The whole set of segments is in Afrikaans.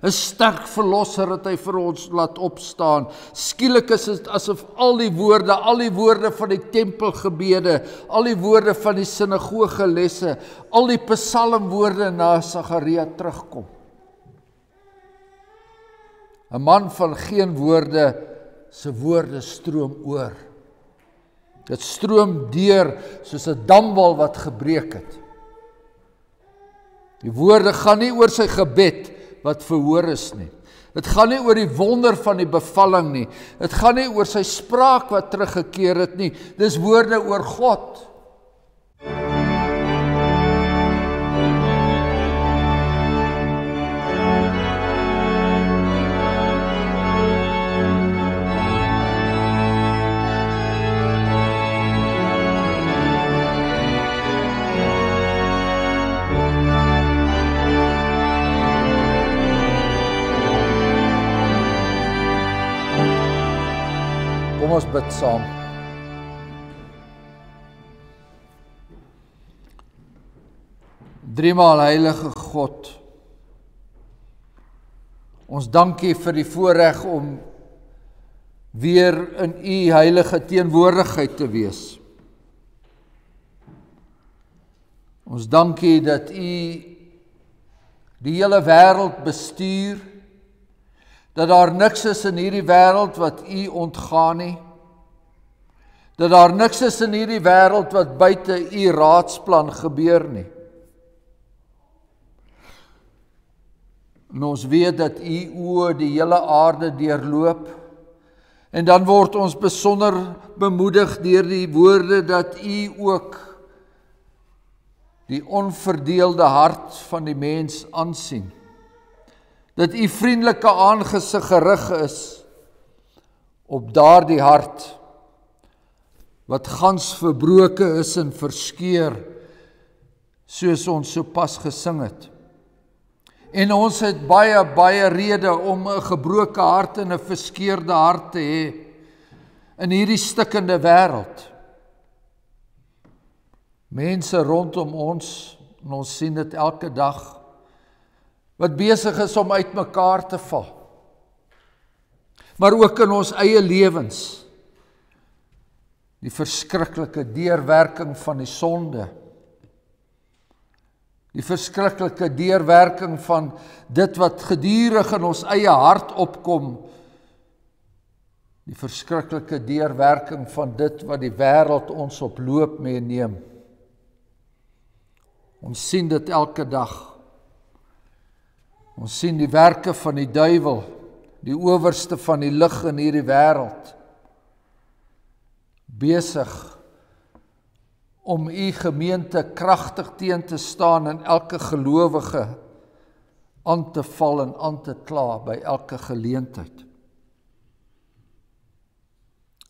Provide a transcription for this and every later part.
'n sterk verlosser het hy vir ons laat opstaan. Skielik is dit asof al die woorde van die tempelgebede, al die woorde van die sinagogelesse, al die psalmwoorde na Sagaria terugkom. 'n man van geen woorde, se woorde stroom oor. Dit stroom deur soos 'n damwal wat gebreek het. Die woorde gaan nie oor sy gebed wat verhoor is nie. Dit gaan nie oor die wonder van die bevalling nie. Dit gaan nie oor sy spraak wat teruggekeer het nie. Dis woorde oor God. Kom ons bid saam. Driemaal heilige God, ons dank U vir die voorreg om weer in U heilige teenwoordigheid te wees. Ons dank U dat U die hele wêreld bestuur, dat daar niks is in hierdie wêreld wat U ontgaan nie, dat daar niks is in hierdie wêreld wat buite U raadsplan gebeur nie. En ons weet dat U oë die hele aarde deurloop, en dan word ons besonder bemoedig deur die woorde dat U ook die onverdeelde hart van die mens aansien. Dat U vriendelike aangesig gerig is op daardie hart wat gans verbroke is en verskeur, soos ons sopas gesing het. En ons het baie rede om 'n gebroke hart en 'n verskeurde hart te hê in hierdie stikkende wêreld. Mense rondom ons, en ons sien dit elke dag, wat besig is om uitmekaar te val. Maar ook in ons eie lewens, die verskriklike deurwerking van die sonde, die verskriklike deurwerking van dit wat gedurig in ons eie hart opkom, die verskriklike deurwerking van dit wat die wêreld ons op loop meeneem. Ons sien dit elke dag. Ons sien die werke van die duiwel, die owerste van die lig in hierdie wêreld, besig om U gemeente kragtig teen te staan en elke gelowige aan te val en aan te kla by elke geleentheid.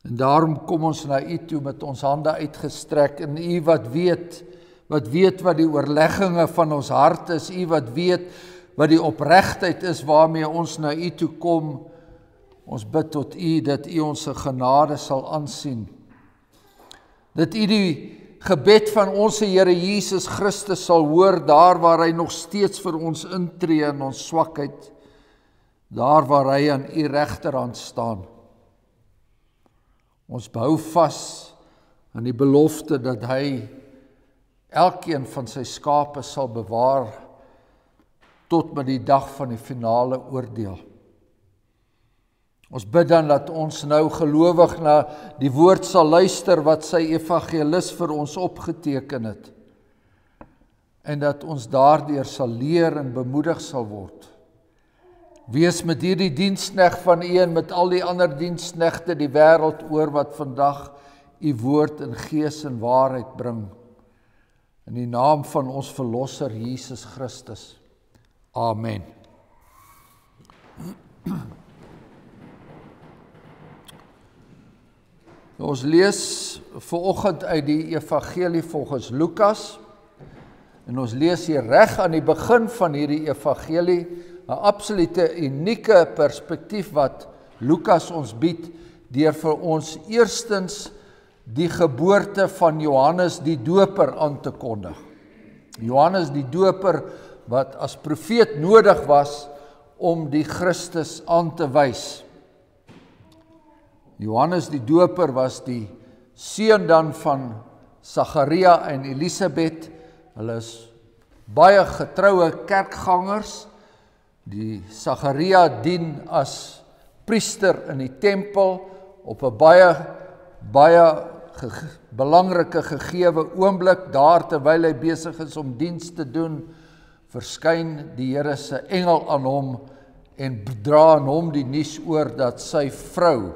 En daarom kom ons na U toe met ons hande uitgestrek, en U wat weet wat die oorlegginge van ons hart is, U wat weet wat die opregtheid is waarmee ons na U toe kom. Ons bid tot U dat U ons genade sal aansien. Dat U die gebed van ons Here Jesus Christus sal hoor, daar waar hy nog steeds vir ons intree in ons swakheid, daar waar hy aan U regterhand staan. Ons behou vas aan die belofte dat hy elkeen van sy skape sal bewaar tot met die dag van die finale oordeel. Ons bid dan dat ons nou gelowig na die woord sal luister wat sy evangelis vir ons opgeteken het, en dat ons daardeur sal leer en bemoedig sal word. Wees met hierdie diensknegt van U en met al die ander diensknegte die wêreld oor wat vandag U woord in gees en waarheid bring. In die naam van ons Verlosser Jesus Christus. Amen. Ons lees vanoggend uit die evangelie volgens Lukas, en ons lees hier reg aan die begin van hierdie evangelie 'n absolute unieke perspektief wat Lukas ons bied, deur vir ons eerstens die geboorte van Johannes die Doper aan te kondig. Johannes die Doper wat as profeet nodig was om die Christus aan te wys. Johannes die Doper was die seun dan van Sagaria en Elisabeth. Hulle is baie getroue kerkgangers. Die Sagaria dien as priester in die tempel op 'n baie belangrike gegewe oomblik. Daar terwyl hy besig is om diens te doen, verskyn die Here se engel aan hom en dra aan hom die nuus oor dat sy vrou,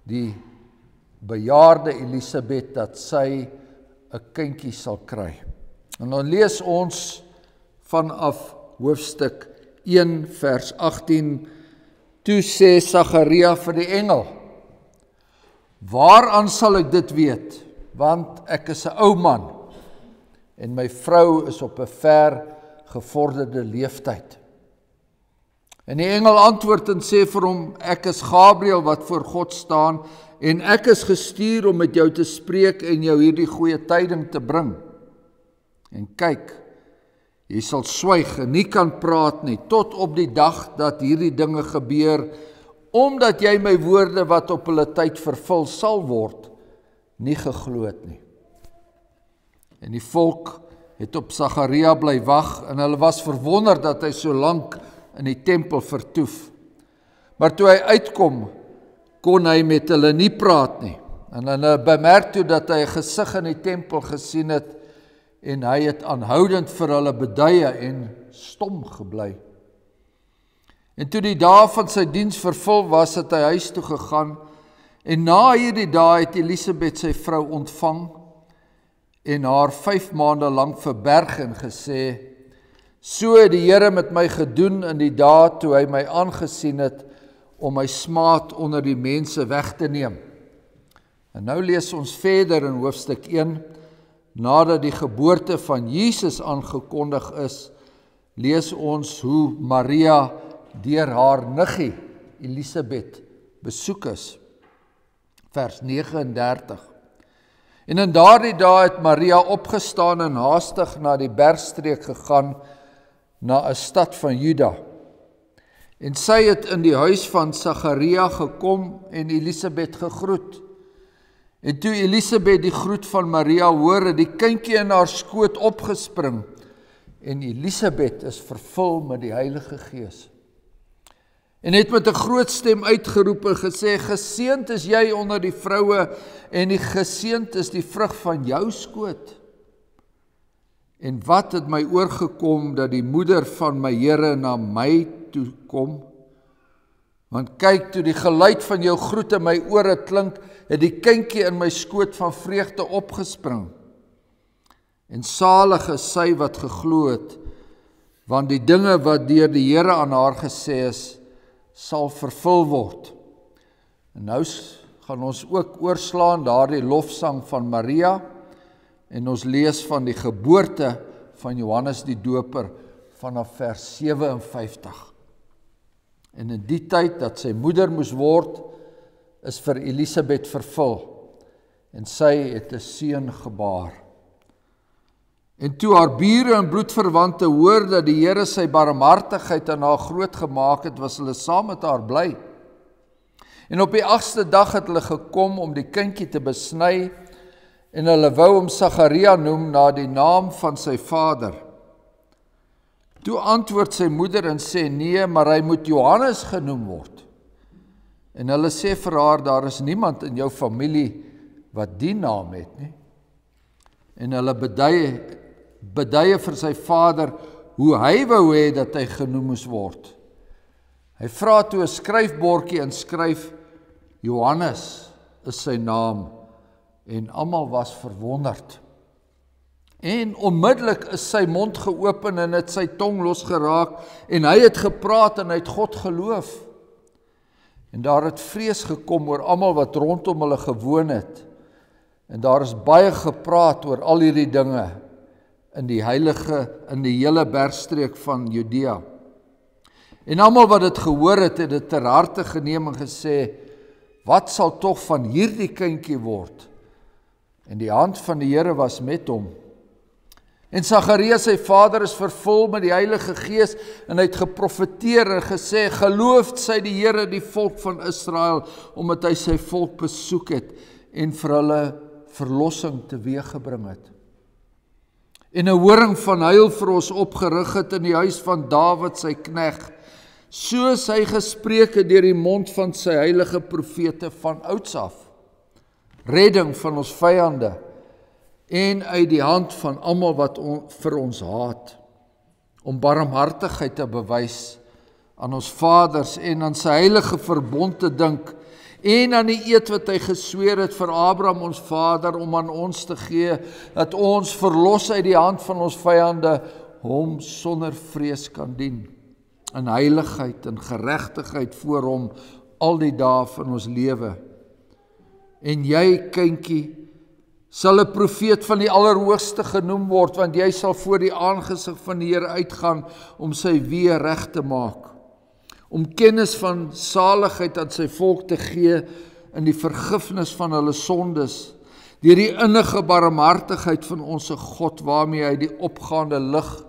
die bejaarde Elisabeth, dat sy 'n kindjie sal kry. En dan lees ons vanaf hoofstuk 1 vers 18, toe sê Sagaria vir die engel: "Waaraan sal ek dit weet, want ek is 'n ou man en my vrou is op 'n ver gevorderde leeftyd." En die engel antwoord en sê vir hom: "Ek is Gabriël wat voor God staan en ek is gestuur om met jou te spreek en jou hierdie goeie tyding te bring. En kyk, jy sal swyg en nie kan praat nie, tot op die dag dat hierdie dinge gebeur, omdat jy my woorde wat op hulle tyd vervul sal word, nie geglo het nie." En die volk het op Sagaria bly wag, en hulle was verwonder dat hy so lank in die tempel vertoef. Maar toe hy uitkom, kon hy met hulle nie praat nie. En hulle bemerk toe dat hy 'n gesig in die tempel gesien het, en hy het aanhoudend vir hulle beduie en stom gebly. En toe die dae van sy diens vervul was, het hy huis toe gegaan, en na hierdie dae het Elisabeth sy vrou ontvang, en haar 5 maande lank verberg en gesê: "So het die Here met my gedoen in die dae toe hy my aangesien het, om my smaad onder die mense weg te neem." En nou lees ons verder in hoofstuk 1, nadat die geboorte van Jesus aangekondig is, lees ons hoe Maria deur haar niggie Elisabeth besoek is. Vers 39. En in daardie dae het Maria opgestaan en haastig na die bergstreek gegaan, na 'n stad van Juda. En sy het in die huis van Sagaria gekom en Elisabeth gegroet. En toe Elisabeth die groet van Maria hoor, het die kindjie in haar skoot opgespring, en Elisabeth is vervul met die Heilige Gees. En het met 'n groot stem uitgeroep en gesê: "Geseënd is jy onder die vroue, en die geseënd is die vrug van jou skoot. En wat het my oorgekom dat die moeder van my Here na my toe kom? Want kyk, toe die geluid van jou groet in my ore klink, het die kindjie in my skoot van vreugde opgespring. En salig is sy wat geglo het, want die dinge wat deur die Here aan haar gesê is, sal vervul word." En nou gaan ons ook oorslaan daardie lofsang van Maria, en ons lees van die geboorte van Johannes die Doper vanaf vers 57. En in die tyd dat sy moeder moes word, is vir Elisabeth vervul, en sy het 'n seun gebaar. En toe haar bure en bloedverwante hoor dat die Here sy barmhartigheid aan haar groot gemaak het, was hulle saam met haar bly. En op die 8ste dag het hulle gekom om die kindjie te besny, en hulle wou hom Sagaria noem na die naam van sy vader. Toe antwoord sy moeder en sê: "Nee, maar hy moet Johannes genoem word." En hulle sê vir haar: "Daar is niemand in jou familie wat die naam het nie." En hulle beduie vir sy vader hoe hy wou hê dat hy genoem moes word. Hy vra toe 'n skryfbordjie en skryf: "Johannes is sy naam." En almal was verwonderd. En onmiddellik is sy mond geopen en het sy tong losgeraak, en hy het gepraat en hy het God geloof. En daar het vrees gekom oor almal wat rondom hulle gewoon het. En daar is baie gepraat oor al hierdie dinge in die hele bergstreek van Judea. En almal wat dit gehoor het, het dit ter harte geneem en gesê: "Wat sal tog van hierdie kindjie word?" En die hand van die Here was met hom. En Sagaria sy vader is vervul met die Heilige Gees en hy het geprofeteer en gesê, geloofd sy die Here die volk van Israel, omdat hy sy volk besoek het en vir hulle verlossing teweeggebring het. En 'n horing van heil vir ons opgerig het in die huis van Dawid sy knegt, soos hy gespreek het deur die mond van sy heilige profete van ouds af. Redding van ons vyande en uit die hand van almal wat vir ons haat, om barmhartigheid te bewys aan ons vaders en aan sy heilige verbond te dink, en aan die eed wat hy gesweer het vir Abraham ons vader, om aan ons te gee, dat ons verlos uit die hand van ons vyande, hom sonder vrees kan dien, in heiligheid en geregtigheid voor hom, al die dae van ons lewe. En jy, kindjie, sal 'n profeet van die Allerhoogste genoem word, want jy sal voor die aangesig van die Here uitgaan, om sy weë reg te maak, om kennis van saligheid aan sy volk te gee, in die vergifnis van hulle sondes, deur die innige barmhartigheid van ons God, waarmee hy die opgaande lig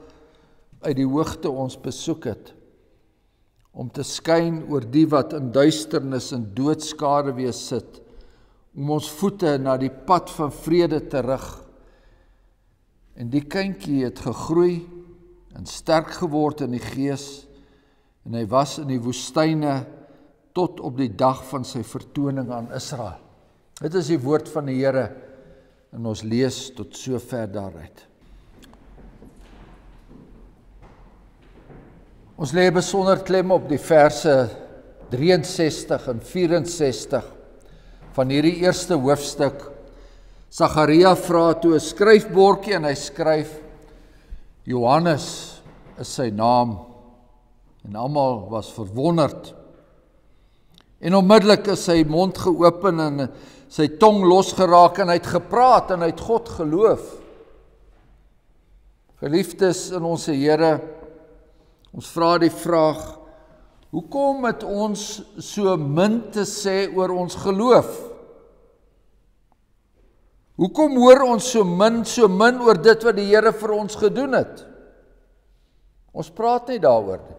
uit die hoogte ons besoek het, om te skyn oor die wat in duisternis en doodskade wees sit, om ons voete na die pad van vrede te rig. En die kindjie het gegroei en sterk geword in die gees, en hy was in die woestyne tot op die dag van sy vertoning aan Israel. Dit is die woord van die Here, en ons lees tot sover daaruit. Ons lê besonder klem op die verse 63 en 64 van hierdie eerste hoofstuk. Sagaria vra toe 'n skryfbordjie en hy skryf, Johannes is sy naam, en almal was verwonderd. En onmiddellik is sy mond geopen en sy tong losgeraak en hy het gepraat en hy het God geloof. Geliefdes in ons Here, ons vra die vraag, hoekom het ons so min te sê oor ons geloof? Hoekom hoor ons so min oor dit wat die Here vir ons gedoen het? Ons praat nie daaroor nie.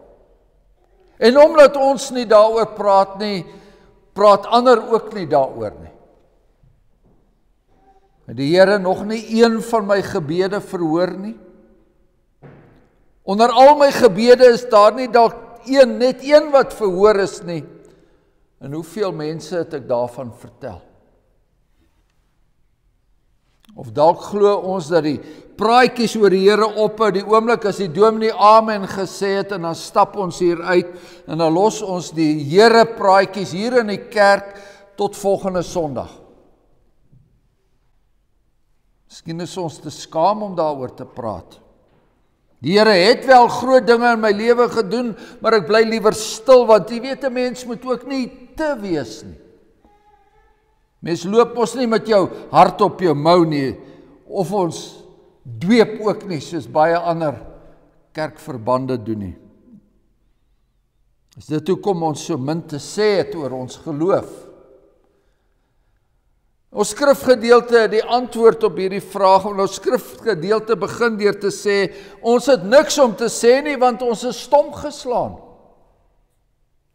En omdat ons nie daaroor praat nie, praat ander ook nie daaroor nie. Het die Here nog nie een van my gebede verhoor nie? Onder al my gebede is daar nie dalk net een wat verhoor is nie. En hoeveel mense het ek daarvan vertel? Of dalk glo ons dat die praatjies oor die Here ophou die oomblik as die dominee amen gesê het, en dan stap ons hier uit en dan los ons die Here praatjies hier in die kerk tot volgende Sondag. Miskien is ons te skaam om daaroor te praat. Die Here het wel groot dinge in my lewe gedoen, maar ek bly liewer stil, want jy weet 'n mens moet ook nie te wees nie. Mens loop ons nie met jou hart op jou mou nie, of ons dweep ook nie, soos baie ander kerkverbande doen nie. Is dit hoekom ons so min te sê het oor ons geloof? Ons skrifgedeelte, die antwoord op hierdie vraag, en ons skrifgedeelte begin deur te sê, ons het niks om te sê nie, want ons is stom geslaan.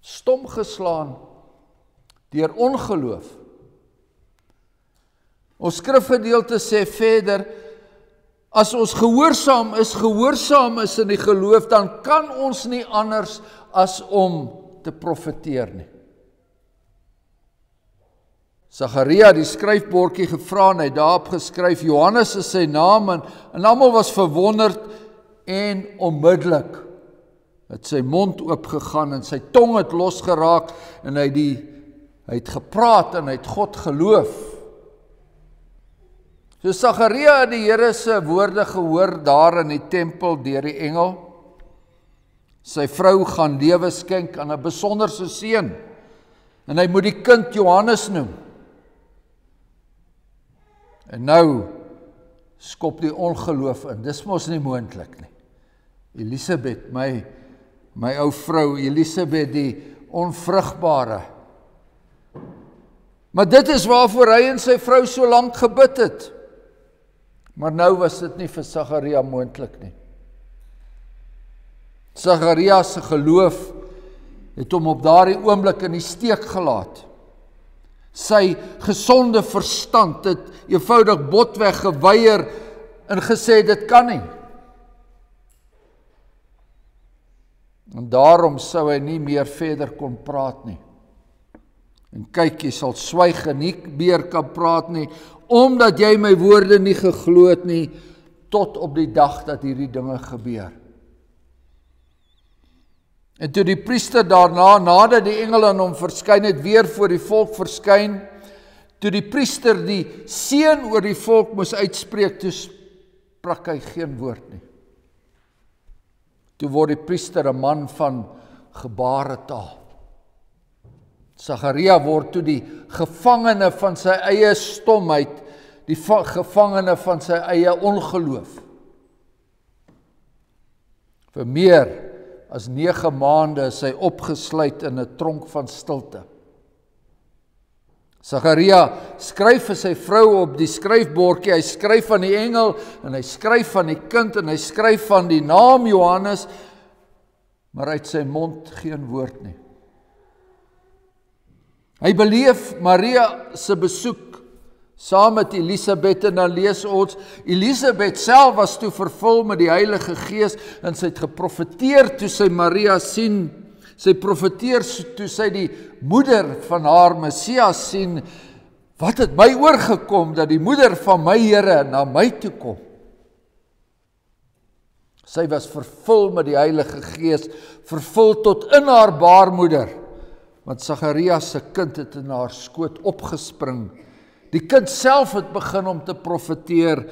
Stom geslaan deur ongeloof. Ons skrifgedeelte sê verder, as ons gehoorsaam is in die geloof, dan kan ons nie anders as om te profeteer nie. Sagaria die skryfbordjie gevra en hy daarop geskryf, Johannes is sy naam, en almal was verwonderd, en onmiddellik het sy mond oopgegaan en sy tong het losgeraak, en hy het gepraat en hy het God geloof. So Sagaria het die Here se woorde gehoor daar in die tempel deur die engel. Sy vrou gaan lewe skenk aan 'n besonderse seun, en hy moet die kind Johannes noem. En nou skop die ongeloof in. Dis mos nie moontlik nie. Elisabeth, my ou vrou, Elisabeth die onvrugbare. Maar dit is waarvoor hy en sy vrou so lank gebid het. Maar nou was dit nie vir Sagaria moontlik nie. Sagaria se geloof het hom op daardie oomblik in die steek gelaat. Sy gesonde verstand het eenvoudig botweg geweier en gesê dit kan nie. En daarom sou hy nie meer verder kon praat nie. En kyk, jy sal swyg en nie meer kan praat nie, omdat jy my woorde nie geglo het nie, tot op die dag dat hierdie dinge gebeur. En toe die priester daarna, nadat die engel aan hom verskyn het, weer voor die volk verskyn, toe die priester die seën oor die volk moes uitspreek, toe sprak hy geen woord nie. Toe word die priester 'n man van gebaretaal. Sagaria word toe die gevangene van sy eie stomheid, die gevangene van sy eie ongeloof. Vir meer as 9 maande is hy opgesluit in 'n tronk van stilte. Sagaria skryf vir sy vrou op die skryfbordjie, hy skryf van die engel, en hy skryf van die kind, en hy skryf van die naam Johannes, maar uit sy mond geen woord nie. Hy beleef Maria se besoek saam met Elisabeth, en dan lees ons, Elisabeth self was toe vervul met die Heilige Gees, en sy het geprofeteer toe sy Maria sien. Sy profeteer toe sy die moeder van haar Messias sien, wat het my oorgekom dat die moeder van my Here na my toe kom? Sy was vervul met die Heilige Gees, vervul tot in haar baarmoeder, want Sagaria se kind het in haar skoot opgespring. Die kind self het begin om te profeteer.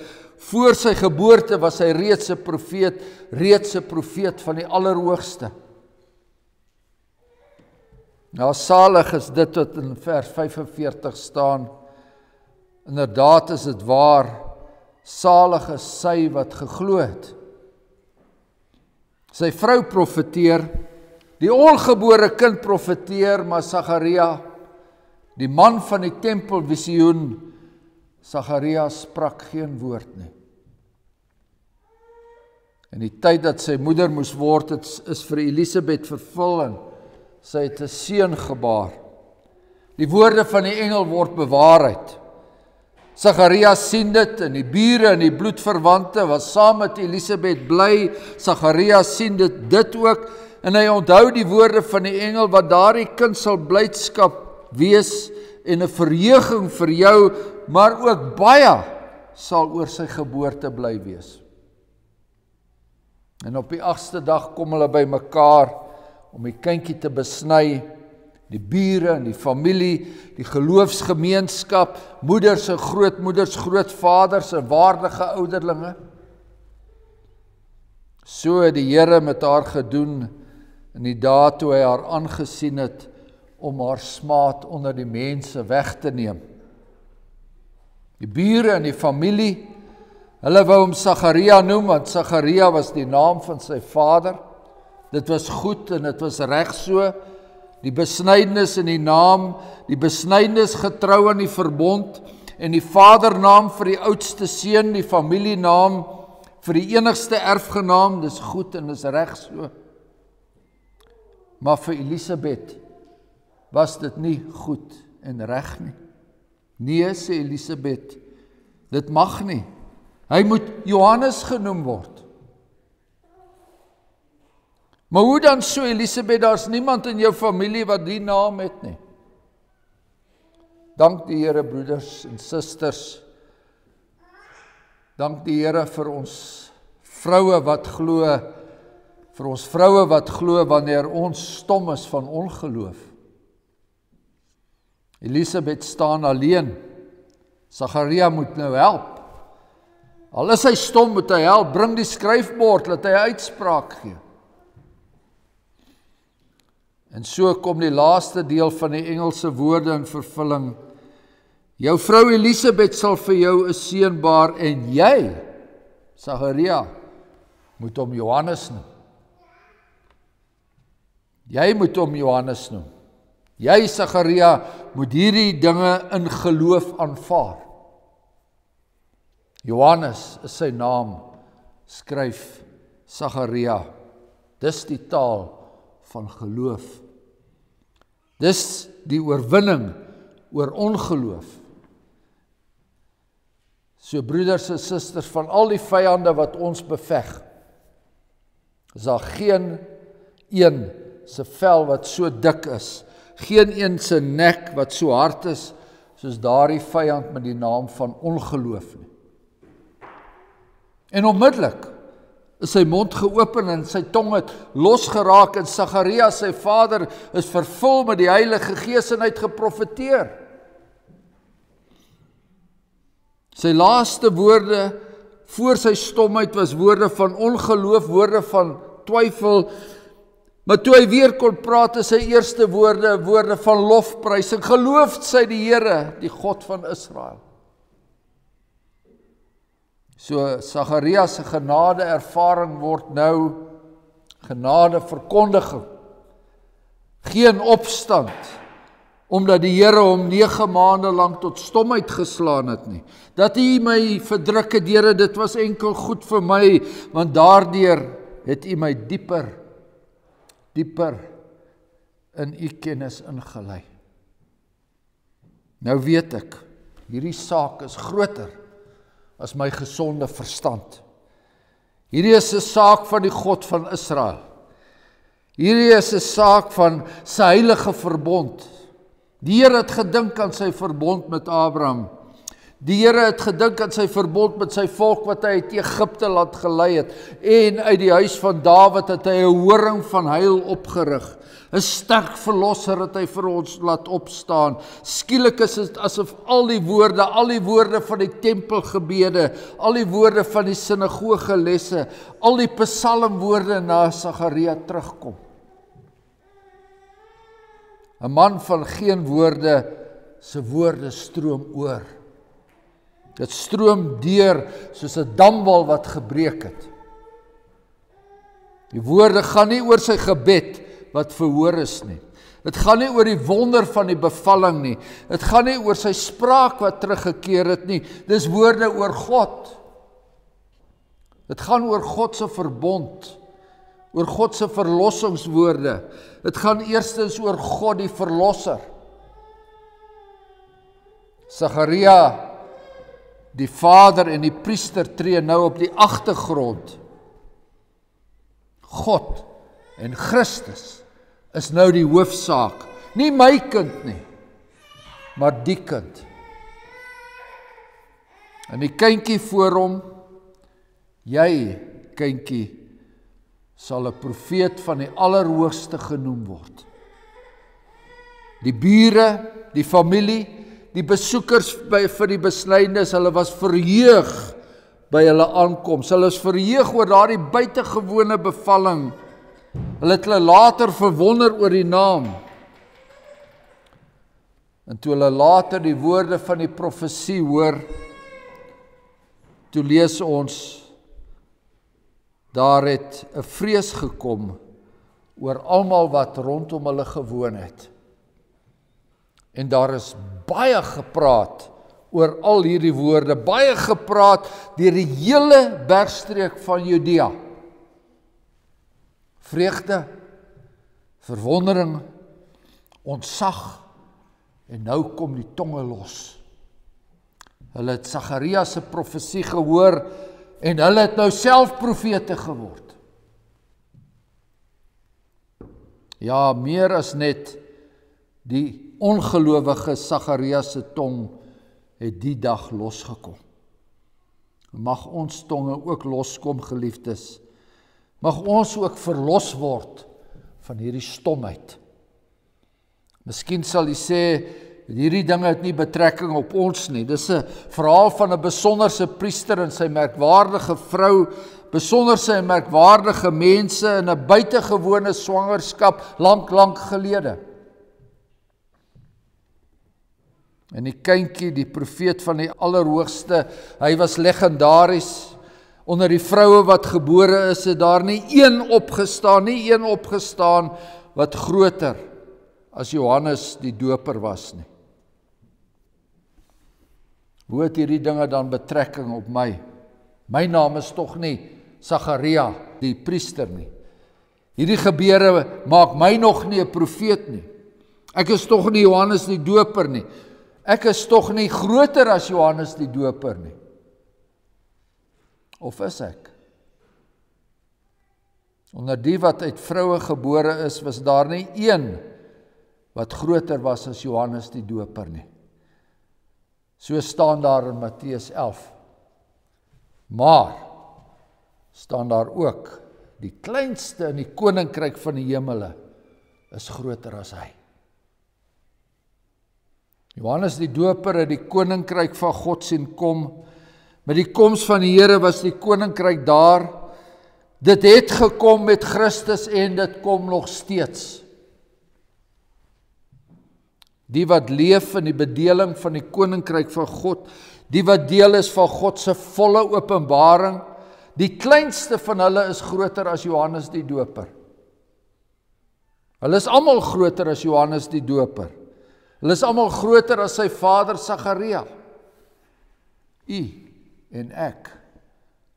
Voor sy geboorte was hy reeds 'n profeet van die Allerhoogste. Nou, salig is dit wat in vers 45 staan. Inderdaad is dit waar, salig is sy wat geglo het. Sy vrou profeteer, die ongebore kind profeteer, maar Sagaria, die man van die tempelvisioen, Sagaria sprak geen woord nie. En die tyd dat sy moeder moes word, is vir Elisabeth vervul en sy het 'n seun gebaar. Die woorde van die engel word bewaarheid. Sagaria sien dit en die bure en die bloedverwante was saam met Elisabeth bly. Sagaria sien dit ook en hy onthou die woorde van die engel wat daardie kind sal blydskap wees en 'n verheuging vir jou, maar ook baie sal oor sy geboorte bly wees. En op die 8ste dag kom hulle by mekaar om die kindjie te besny, die bure en die familie, die geloofsgemeenskap, moeders en grootmoeders, grootvaders en waardige ouderlinge. So het die Here met haar gedoen in die dae toe hy haar aangesien het om haar smaad onder die mense weg te neem. Die bure en die familie, hulle wou hom Sagaria noem, want Sagaria was die naam van sy vader. Dit was goed en dit was reg so. Die besnydenis in die naam, die besnydenis getrou aan die verbond en die vadernaam vir die oudste seun, die familienaam vir die enigste erfgenaam, dis goed en dis reg so. Maar vir Elisabeth was dit nie goed en reg nie. Nee, sê Elisabeth, dit mag nie. Hy moet Johannes genoem word. Maar hoe dan so, Elisabeth, daar's niemand in jou familie wat die naam het nie. Dank die Here, broeders en susters. Dank die Here vir ons vroue wat glo, wanneer ons stom is van ongeloof. Elisabeth staan alleen. Sagaria moet nou help. Al is hy stom, moet hy help. Bring die skryfbord, laat hy uitspraak gee. En so kom die laaste deel van die engelse woorde in vervulling. Jou vrou Elisabeth sal vir jou 'n seun baar en jy, Sagaria, moet hom Johannes noem. Jy moet hom Johannes noem. Jy, Sagaria, moet hierdie dinge in geloof aanvaar. Johannes is sy naam, skryf Sagaria. Dis die taal van geloof. Dis die oorwinning oor ongeloof. So broeders en susters, van al die vyande wat ons beveg, is daar geen een se vel wat so dik is, geen een se nek wat so hard is, soos daardie vyand met die naam van ongeloof nie. En onmiddellik is sy mond geopen en sy tong het losgeraak en Sagaria, sy vader, is vervul met die Heilige Gees en hy het geprofeteer. Sy laaste woorde voor sy stomheid was woorde van ongeloof, woorde van twyfel, maar toe hy weer kon praat, is sy eerste woorde van lofprysing. Geloof sy die Here, die God van Israel. So Sagaria se genade ervaring word nou genade verkondiging. Geen opstand, omdat die Here hom 9 maande lang tot stomheid geslaan het nie. Dat U my verdruk het, Here, dit was enkel goed vir my, want daardeur het U my dieper in U kennis ingelei. Nou weet ek, hierdie saak is groter as my gesonde verstand. Hierdie is 'n saak van die God van Israel. Hierdie is 'n saak van sy heilige verbond. Die Here het gedink aan sy verbond met Abraham. Die Here het gedink aan sy verbond met sy volk wat hy uit Egipte laat gelei het. En uit die huis van Dawid het hy 'n horing van heil opgerig. 'n Sterk verlosser het hy vir ons laat opstaan. Skielik is dit asof al die woorde van die tempelgebede, al die woorde van die sinagogelesse, al die psalmwoorde na Sagaria terugkom. 'n Man van geen woorde, se woorde stroom oor. Dit stroom deur soos 'n damwal wat gebreek het. Die woorde gaan nie oor sy gebed wat verhoor is nie. Dit gaan nie oor die wonder van die bevalling nie. Dit gaan nie oor sy spraak wat teruggekeer het nie. Dis woorde oor God. Dit gaan oor God se verbond, oor God se verlossingswoorde. Dit gaan eerstens oor God die verlosser. Sagaria, die vader en die priester tree nou op die agtergrond. God en Christus is nou die hoofsaak. Nie my kind nie, maar die kind. En die kindjie voor hom, jy kindjie, sal 'n profeet van die Allerhoogste genoem word. Die bure, die familie, die besoekers vir die besnydenis, hulle was verheug by hulle aankoms. Hulle is verheug oor daardie buitengewone bevalling. Hulle het hulle later verwonder oor die naam. En toe hulle later die woorde van die profesie hoor, toe lees ons, daar het 'n vrees gekom oor almal wat rondom hulle gewoon het. En daar is baie gepraat oor al hierdie woorde, baie gepraat deur die hele bergstreek van Judea. Vreugde, verwondering, ontzag, en nou kom die tonge los. Hulle het Sagaria se profesie gehoor, en hulle het nou self profete geword. Ja, meer as net die ongelowige Sagaria se tong het die dag losgekom. Mag ons tonge ook loskom, geliefdes. Mag ons ook verlos word van hierdie stomheid. Miskien sal jy sê, hierdie dinge het nie betrekking op ons nie. Dis 'n verhaal van 'n besonderse priester en sy merkwaardige vrou, besonderse en merkwaardige mense in 'n buitengewone swangerskap lank gelede. En die kindjie, die profeet van die Allerhoogste, hy was legendaries. Onder die vroue wat gebore is, het daar nie een opgestaan wat groter as Johannes die Doper was nie. Hoe het hierdie dinge dan betrekking op my? My naam is tog nie Sagaria, die priester nie. Hierdie gebeure maak my nog nie 'n profeet nie. Ek is tog nie Johannes die Doper nie. Ek is tog nie groter as Johannes die Doper nie. Of is ek? Onder die wat uit vroue gebore is, was daar nie een wat groter was as Johannes die Doper nie. So staan daar in Matteus 11. Maar staan daar ook, die kleinste in die koninkryk van die hemele is groter as hy. Johannes die Doper het die koninkryk van God sien kom. Met die koms van die Here was die koninkryk daar. Dit het gekom met Christus en dit kom nog steeds. Die wat leef in die bedeling van die koninkryk van God, die wat deel is van God se volle openbaring, die kleinste van hulle is groter as Johannes die Doper. Hulle is almal groter as Johannes die Doper. Hulle is almal groter as sy vader Sagaria. U en ek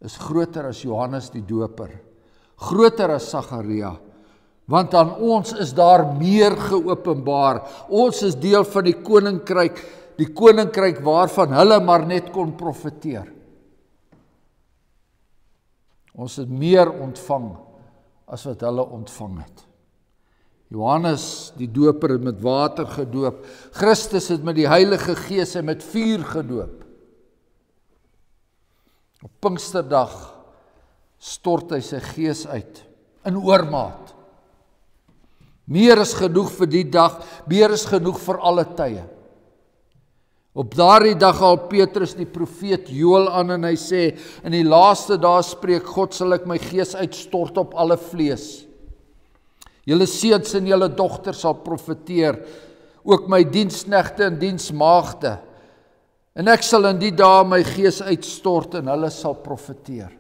is groter as Johannes die Doper, groter as Sagaria, want aan ons is daar meer geopenbaar. Ons is deel van die koninkryk waarvan hulle maar net kon profeteer. Ons het meer ontvang as wat hulle ontvang het. Johannes die Doper het met water gedoop, Christus het met die Heilige Gees en met vuur gedoop. Op Pinksterdag stort hy sy Gees uit, in oormaat. Meer is genoeg vir die dag, meer is genoeg vir alle tye. Op daardie dag haal Petrus die profeet Joël aan en hy sê, in die laaste dae spreek God, sal ek my Gees uitstort op alle vlees. Julle seuns en julle dogters sal profeteer, ook my diensknegte en diensmaagde. En ek sal in die dae my Gees uitstort en hulle sal profeteer.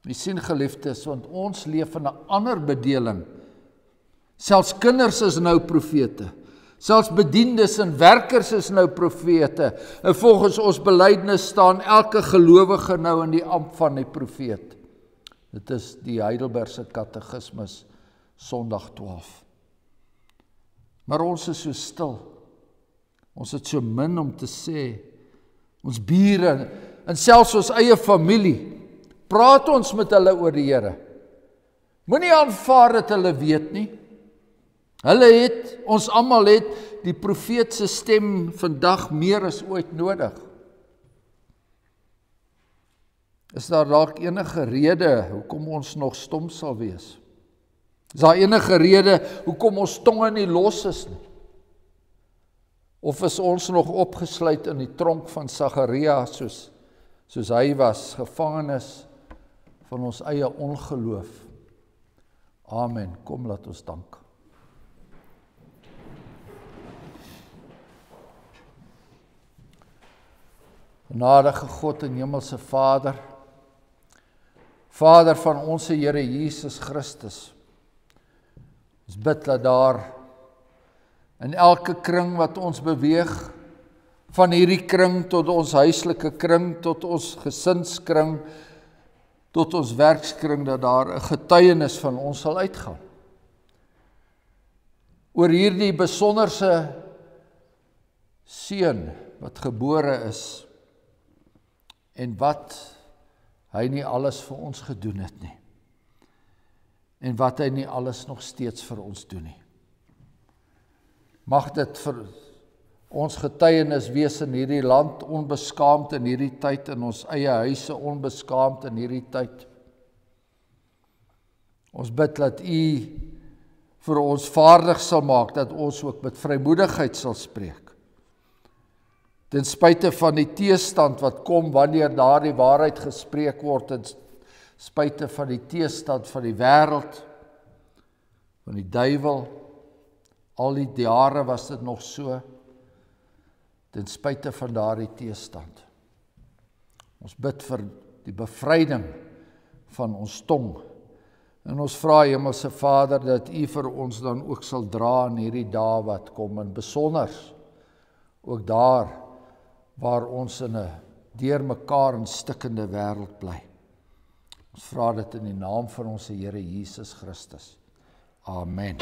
Jy sien geliefdes, want ons leef in 'n ander bedeling. Selfs kinders is nou profete. Selfs bediendes en werkers is nou profete. En volgens ons belydenis staan elke gelowige nou in die ampt van die profeet. Dit is die Heidelbergse Katekismus, Sondag 12. Maar ons is so stil. Ons het so min om te sê. Ons bure en selfs ons eie familie. Praat ons met hulle oor die Here. Moenie aanvaar dat hulle weet nie. Ons almal het die profeet se stem vandag meer as ooit nodig. Is daar dalk enige rede hoekom ons nog stom sal wees? Is daar enige rede hoekom ons tonge nie los is nie? Of is ons nog opgesluit in die tronk van Sagaria soos hy was, gevangenes van ons eie ongeloof? Amen. Kom, laat ons dank. Genadige God en hemelse Vader, Vader van ons Here Jesus Christus, ons bid dat daar in elke kring wat ons beweeg, van hierdie kring tot ons huislike kring, tot ons gesinskring, tot ons werkskring, dat daar 'n getuienis van ons sal uitgaan. Oor hierdie besonderse seun wat gebore is, en wat hy nie alles vir ons gedoen het nie. En wat hy nie alles nog steeds vir ons doen nie. Mag dit vir ons getuienis wees in hierdie land, onbeskaamd in hierdie tyd, in ons eie huise onbeskaamd in hierdie tyd. Ons bid dat U vir ons vaardig sal maak, dat ons ook met vrymoedigheid sal spreek. Ten spyte van die teestand wat kom wanneer daardie waarheid gespreek word, ten spyte van die teestand van die wêreld, van die duiwel, al die jare was dit nog so, ten spyte van daardie teestand. Ons bid vir die bevryding van ons tong, en ons vra Hemelse Vader, dat U vir ons dan ook sal dra in hierdie dae wat kom, en besonder ook daar, waar ons in 'n deur mekaar in stikkende wêreld bly. Ons vra dit in die naam van ons Here Jesus Christus. Amen.